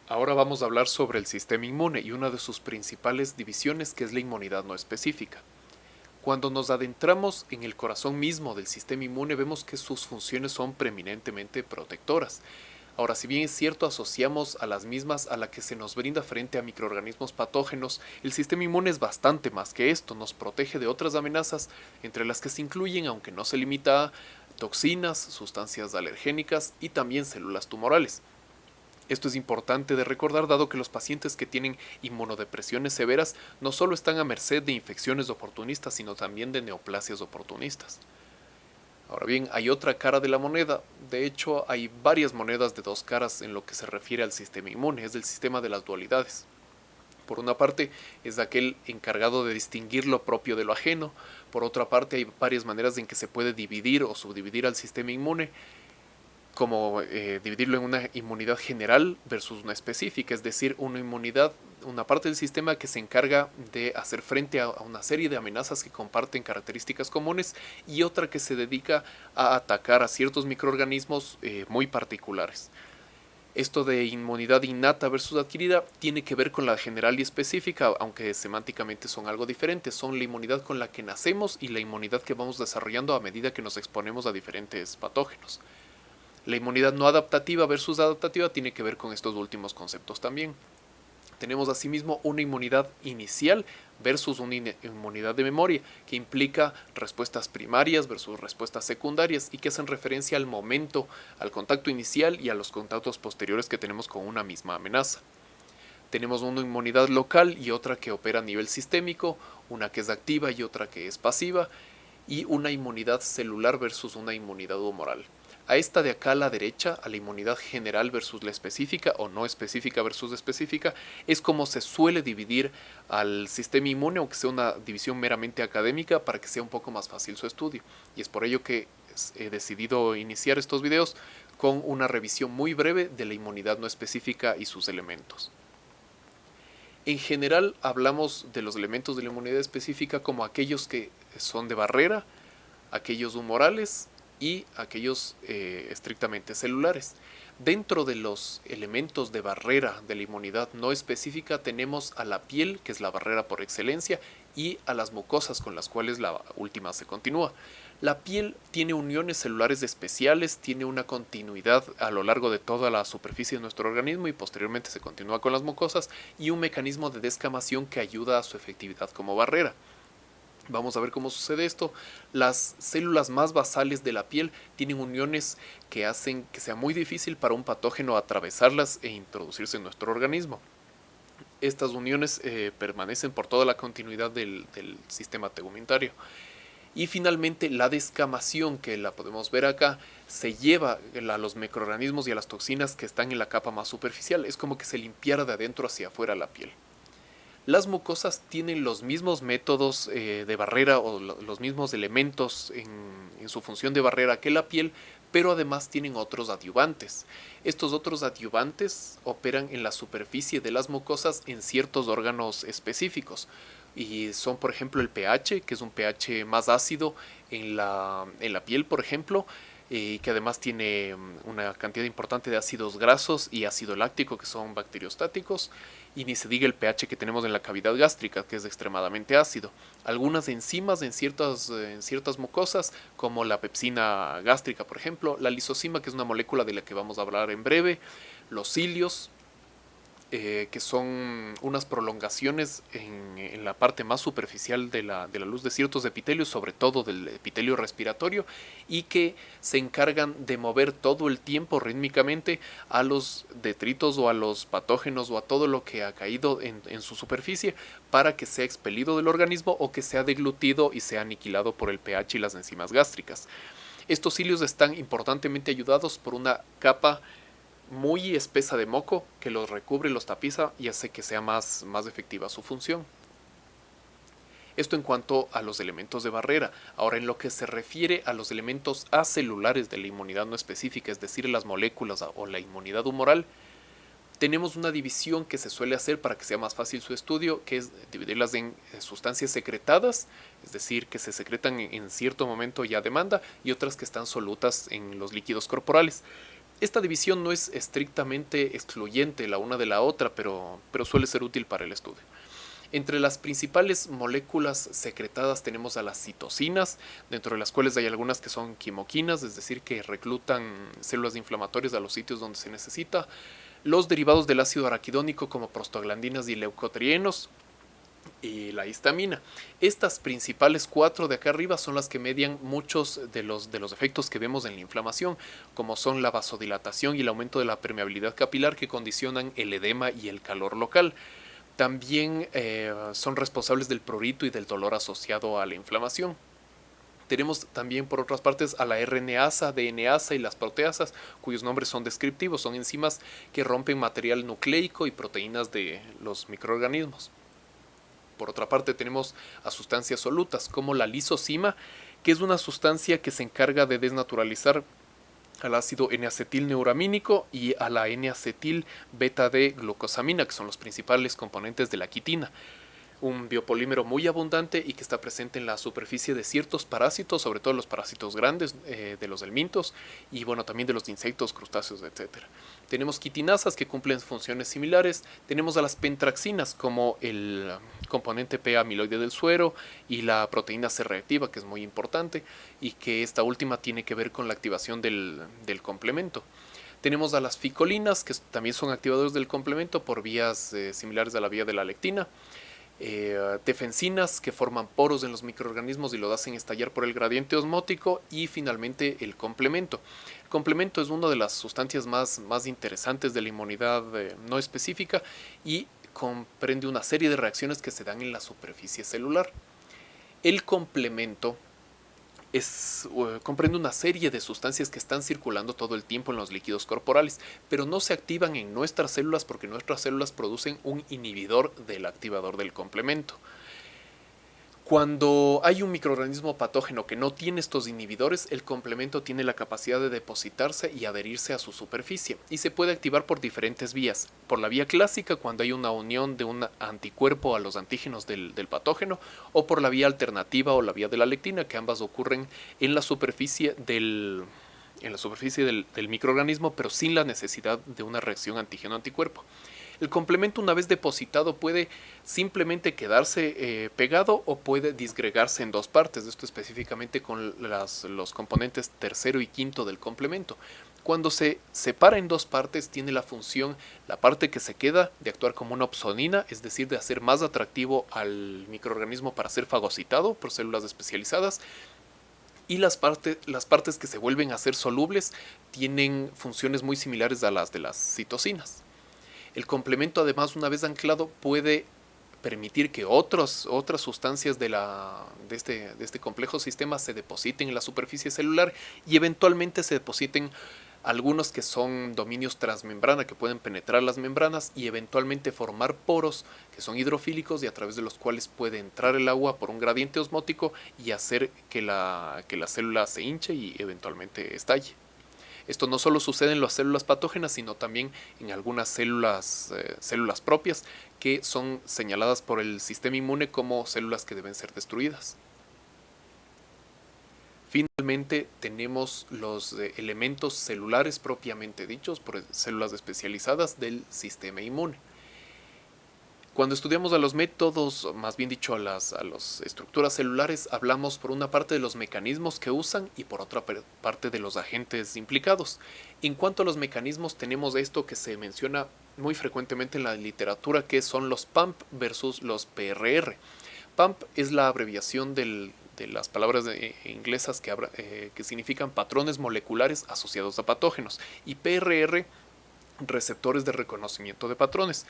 Ahora vamos a hablar sobre el sistema inmune y una de sus principales divisiones, que es la inmunidad no específica. Cuando nos adentramos en el corazón mismo del sistema inmune, vemos que sus funciones son preeminentemente protectoras. Ahora, si bien es cierto, asociamos a las mismas a la que se nos brinda frente a microorganismos patógenos, el sistema inmune es bastante más que esto, nos protege de otras amenazas, entre las que se incluyen, aunque no se limita a toxinas, sustancias alergénicas y también células tumorales. Esto es importante de recordar, dado que los pacientes que tienen inmunodepresiones severas no solo están a merced de infecciones oportunistas, sino también de neoplasias oportunistas. Ahora bien, hay otra cara de la moneda. De hecho, hay varias monedas de dos caras en lo que se refiere al sistema inmune. Es el sistema de las dualidades. Por una parte, es aquel encargado de distinguir lo propio de lo ajeno. Por otra parte, hay varias maneras en que se puede dividir o subdividir al sistema inmune, como dividirlo en una inmunidad general versus una específica, es decir, una parte del sistema que se encarga de hacer frente a una serie de amenazas que comparten características comunes, y otra que se dedica a atacar a ciertos microorganismos muy particulares. Esto de inmunidad innata versus adquirida tiene que ver con la general y específica, aunque semánticamente son algo diferentes. Son la inmunidad con la que nacemos y la inmunidad que vamos desarrollando a medida que nos exponemos a diferentes patógenos. La inmunidad no adaptativa versus adaptativa tiene que ver con estos últimos conceptos también. Tenemos asimismo una inmunidad inicial versus una inmunidad de memoria, que implica respuestas primarias versus respuestas secundarias y que hacen referencia al momento, al contacto inicial y a los contactos posteriores que tenemos con una misma amenaza. Tenemos una inmunidad local y otra que opera a nivel sistémico, una que es activa y otra que es pasiva, y una inmunidad celular versus una inmunidad humoral. A esta de acá a la derecha, a la inmunidad general versus la específica o no específica versus específica, es como se suele dividir al sistema inmune, aunque sea una división meramente académica, para que sea un poco más fácil su estudio. Y es por ello que he decidido iniciar estos videos con una revisión muy breve de la inmunidad no específica y sus elementos. En general hablamos de los elementos de la inmunidad específica como aquellos que son de barrera, aquellos humorales y aquellos estrictamente celulares. Dentro de los elementos de barrera de la inmunidad no específica tenemos a la piel, que es la barrera por excelencia, y a las mucosas, con las cuales la última se continúa. La piel tiene uniones celulares especiales, tiene una continuidad a lo largo de toda la superficie de nuestro organismo y posteriormente se continúa con las mucosas, y un mecanismo de descamación que ayuda a su efectividad como barrera. Vamos a ver cómo sucede esto. Las células más basales de la piel tienen uniones que hacen que sea muy difícil para un patógeno atravesarlas e introducirse en nuestro organismo. Estas uniones permanecen por toda la continuidad del sistema tegumentario. Y finalmente la descamación, que la podemos ver acá, se lleva a los microorganismos y a las toxinas que están en la capa más superficial. Es como que se limpiara de adentro hacia afuera la piel. Las mucosas tienen los mismos métodos de barrera o los mismos elementos en su función de barrera que la piel, pero además tienen otros adyuvantes. Estos otros adyuvantes operan en la superficie de las mucosas en ciertos órganos específicos. Y son, por ejemplo, el pH, que es un pH más ácido en la piel, por ejemplo, y que además tiene una cantidad importante de ácidos grasos y ácido láctico, que son bacteriostáticos, y ni se diga el pH que tenemos en la cavidad gástrica, que es extremadamente ácido. Algunas enzimas en ciertas mucosas, como la pepsina gástrica, por ejemplo, la lisozima, que es una molécula de la que vamos a hablar en breve, los cilios, que son unas prolongaciones en la parte más superficial de la luz de ciertos epitelios, sobre todo del epitelio respiratorio, y que se encargan de mover todo el tiempo rítmicamente a los detritos o a los patógenos o a todo lo que ha caído en su superficie, para que sea expelido del organismo o que sea deglutido y sea aniquilado por el pH y las enzimas gástricas. Estos cilios están importantemente ayudados por una capa muy espesa de moco que los recubre y los tapiza y hace que sea más efectiva su función. Esto en cuanto a los elementos de barrera. Ahora, en lo que se refiere a los elementos acelulares de la inmunidad no específica, es decir, las moléculas o la inmunidad humoral, tenemos una división que se suele hacer para que sea más fácil su estudio, que es dividirlas en sustancias secretadas, es decir, que se secretan en cierto momento y a demanda, y otras que están solutas en los líquidos corporales. Esta división no es estrictamente excluyente la una de la otra, pero suele ser útil para el estudio. Entre las principales moléculas secretadas tenemos a las citocinas, dentro de las cuales hay algunas que son quimoquinas, es decir, que reclutan células inflamatorias a los sitios donde se necesita. Los derivados del ácido araquidónico como prostaglandinas y leucotrienos, y la histamina. Estas principales 4 de acá arriba son las que median muchos de los efectos que vemos en la inflamación, como son la vasodilatación y el aumento de la permeabilidad capilar, que condicionan el edema y el calor local. También son responsables del prurito y del dolor asociado a la inflamación. Tenemos también por otras partes a la RNasa, DNasa y las proteasas, cuyos nombres son descriptivos, son enzimas que rompen material nucleico y proteínas de los microorganismos. Por otra parte tenemos a sustancias solutas como la lisocima, que es una sustancia que se encarga de desnaturalizar al ácido N-acetilneuramínico y a la N-acetil beta-D-glucosamina, que son los principales componentes de la quitina. Un biopolímero muy abundante y que está presente en la superficie de ciertos parásitos, sobre todo los parásitos grandes de los helmintos y bueno, también de los insectos, crustáceos, etc. Tenemos quitinasas que cumplen funciones similares. Tenemos a las pentraxinas como el componente P amiloide del suero y la proteína C reactiva, que es muy importante y que esta última tiene que ver con la activación del complemento. Tenemos a las ficolinas, que también son activadores del complemento por vías similares a la vía de la lectina. Defensinas, que forman poros en los microorganismos y lo hacen estallar por el gradiente osmótico. Y finalmente el complemento. El complemento es una de las sustancias más interesantes de la inmunidad no específica y comprende una serie de reacciones que se dan en la superficie celular. El complemento comprende una serie de sustancias que están circulando todo el tiempo en los líquidos corporales, pero no se activan en nuestras células porque nuestras células producen un inhibidor del activador del complemento. Cuando hay un microorganismo patógeno que no tiene estos inhibidores, el complemento tiene la capacidad de depositarse y adherirse a su superficie y se puede activar por diferentes vías. Por la vía clásica, cuando hay una unión de un anticuerpo a los antígenos del patógeno, o por la vía alternativa o la vía de la lectina, que ambas ocurren en la superficie del microorganismo, pero sin la necesidad de una reacción antígeno-anticuerpo. El complemento, una vez depositado, puede simplemente quedarse pegado o puede disgregarse en dos partes. Esto específicamente con los componentes tercero y quinto del complemento. Cuando se separa en dos partes, tiene la función, la parte que se queda, de actuar como una opsonina, es decir, de hacer más atractivo al microorganismo para ser fagocitado por células especializadas. Y las partes que se vuelven a ser solubles tienen funciones muy similares a las de las citocinas. El complemento, además, una vez anclado, puede permitir que otras sustancias de este complejo sistema se depositen en la superficie celular y eventualmente se depositen algunos que son dominios transmembrana, que pueden penetrar las membranas y eventualmente formar poros que son hidrofílicos y a través de los cuales puede entrar el agua por un gradiente osmótico y hacer que la célula se hinche y eventualmente estalle. Esto no solo sucede en las células patógenas, sino también en algunas células propias que son señaladas por el sistema inmune como células que deben ser destruidas. Finalmente tenemos los elementos celulares propiamente dichos por células especializadas del sistema inmune. Cuando estudiamos a los métodos, más bien dicho a las estructuras celulares, hablamos por una parte de los mecanismos que usan y por otra parte de los agentes implicados. En cuanto a los mecanismos, tenemos esto que se menciona muy frecuentemente en la literatura, que son los PAMP versus los PRR. PAMP es la abreviación de las palabras inglesas que significan patrones moleculares asociados a patógenos, y PRR, receptores de reconocimiento de patrones.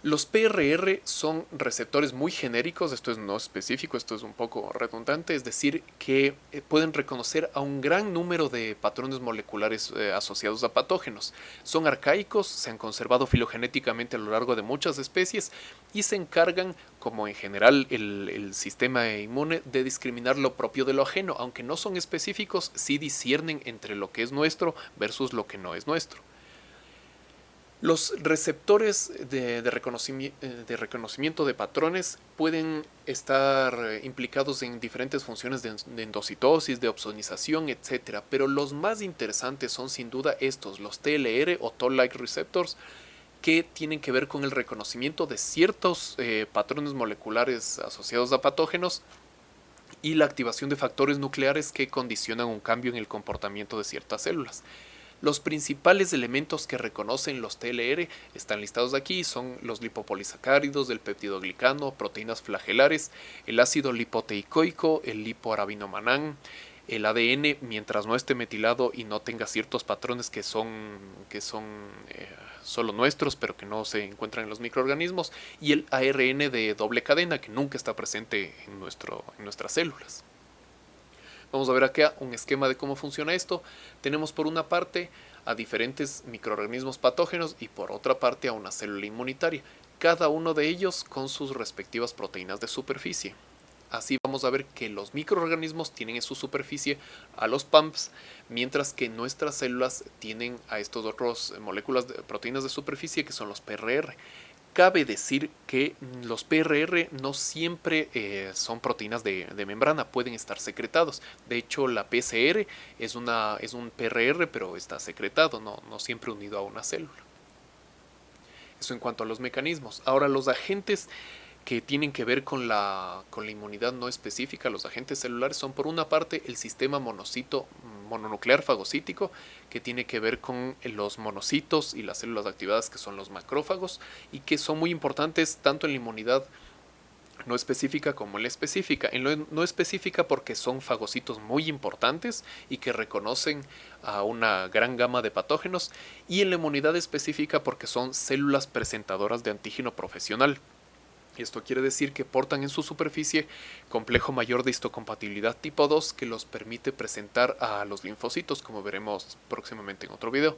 Los PRR son receptores muy genéricos, esto es no específico, esto es un poco redundante, es decir, que pueden reconocer a un gran número de patrones moleculares asociados a patógenos. Son arcaicos, se han conservado filogenéticamente a lo largo de muchas especies y se encargan, como en general el sistema inmune, de discriminar lo propio de lo ajeno. Aunque no son específicos, sí disciernen entre lo que es nuestro versus lo que no es nuestro. Los receptores de reconocimiento de patrones pueden estar implicados en diferentes funciones de endocitosis, de opsonización, etc. Pero los más interesantes son sin duda estos, los TLR o Toll-like receptors, que tienen que ver con el reconocimiento de ciertos patrones moleculares asociados a patógenos y la activación de factores nucleares que condicionan un cambio en el comportamiento de ciertas células. Los principales elementos que reconocen los TLR están listados aquí, son los lipopolisacáridos del peptidoglicano, proteínas flagelares, el ácido lipoteicoico, el lipoarabinomanán, el ADN, mientras no esté metilado y no tenga ciertos patrones que son solo nuestros, pero que no se encuentran en los microorganismos, y el ARN de doble cadena, que nunca está presente en nuestras células. Vamos a ver acá un esquema de cómo funciona esto. Tenemos por una parte a diferentes microorganismos patógenos y por otra parte a una célula inmunitaria, cada uno de ellos con sus respectivas proteínas de superficie. Así vamos a ver que los microorganismos tienen en su superficie a los PAMPs, mientras que nuestras células tienen a estos otros proteínas de superficie que son los PRR. Cabe decir que los PRR no siempre son proteínas de membrana, pueden estar secretados. De hecho, la PCR es un PRR, pero está secretado, no siempre unido a una célula. Eso en cuanto a los mecanismos. Ahora, los agentes que tienen que ver con la inmunidad no específica, los agentes celulares, son por una parte el sistema mononuclear fagocítico, que tiene que ver con los monocitos y las células activadas, que son los macrófagos, y que son muy importantes tanto en la inmunidad no específica como en la específica. En la no específica porque son fagocitos muy importantes y que reconocen a una gran gama de patógenos, y en la inmunidad específica porque son células presentadoras de antígeno profesional. Esto quiere decir que portan en su superficie complejo mayor de histocompatibilidad tipo 2 que los permite presentar a los linfocitos, como veremos próximamente en otro video.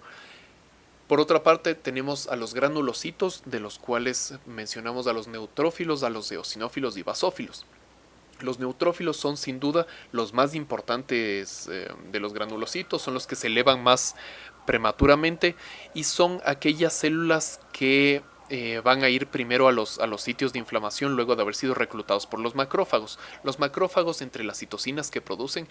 Por otra parte, tenemos a los granulocitos, de los cuales mencionamos a los neutrófilos, a los eosinófilos y basófilos. Los neutrófilos son sin duda los más importantes de los granulocitos, son los que se elevan más prematuramente y son aquellas células que van a ir primero a los sitios de inflamación luego de haber sido reclutados por los macrófagos. Los macrófagos, entre las citocinas que producen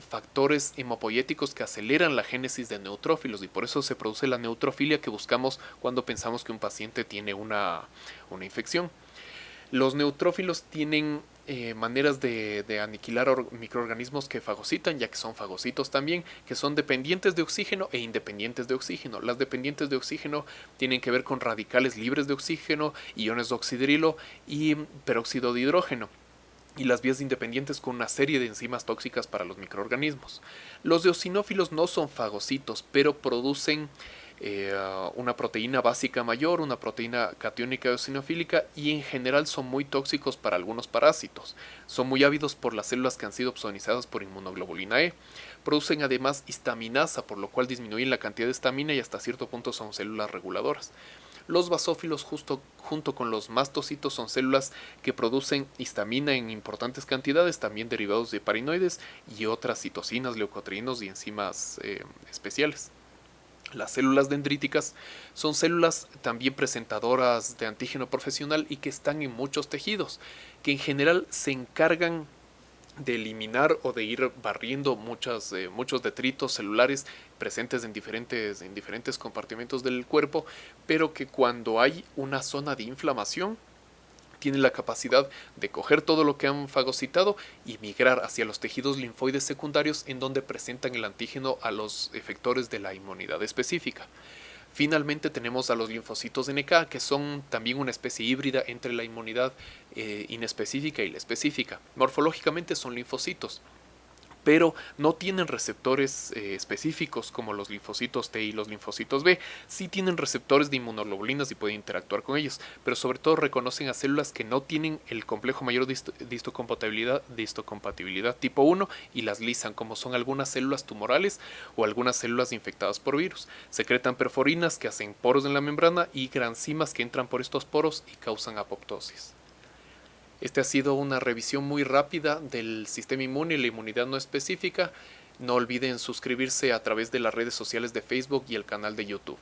factores hemopoyéticos que aceleran la génesis de neutrófilos, y por eso se produce la neutrofilia que buscamos cuando pensamos que un paciente tiene una infección. Los neutrófilos tienen maneras de aniquilar microorganismos que fagocitan, ya que son fagocitos también, que son dependientes de oxígeno e independientes de oxígeno. Las dependientes de oxígeno tienen que ver con radicales libres de oxígeno, iones de oxidrilo y peróxido de hidrógeno, y las vías independientes con una serie de enzimas tóxicas para los microorganismos. Los eosinófilos no son fagocitos, pero producen una proteína básica mayor, una proteína catiónica eosinofílica, y en general son muy tóxicos para algunos parásitos. Son muy ávidos por las células que han sido opsonizadas por inmunoglobulina E. Producen además histaminasa, por lo cual disminuyen la cantidad de histamina y hasta cierto punto son células reguladoras. Los basófilos, junto con los mastocitos, son células que producen histamina en importantes cantidades, también derivados de parinoides y otras citocinas, leucotrienos y enzimas especiales. Las células dendríticas son células también presentadoras de antígeno profesional y que están en muchos tejidos, que en general se encargan de eliminar o de ir barriendo muchos detritos celulares presentes en diferentes compartimentos del cuerpo, pero que cuando hay una zona de inflamación tienen la capacidad de coger todo lo que han fagocitado y migrar hacia los tejidos linfoides secundarios, en donde presentan el antígeno a los efectores de la inmunidad específica. Finalmente tenemos a los linfocitos NK, que son también una especie híbrida entre la inmunidad inespecífica y la específica. Morfológicamente son linfocitos, pero no tienen receptores específicos como los linfocitos T y los linfocitos B. Sí tienen receptores de inmunoglobulinas y pueden interactuar con ellos, pero sobre todo reconocen a células que no tienen el complejo mayor de histocompatibilidad tipo 1 y las lisan, como son algunas células tumorales o algunas células infectadas por virus. Secretan perforinas que hacen poros en la membrana y granzimas que entran por estos poros y causan apoptosis. Este ha sido una revisión muy rápida del sistema inmune y la inmunidad no específica. No olviden suscribirse a través de las redes sociales de Facebook y el canal de YouTube.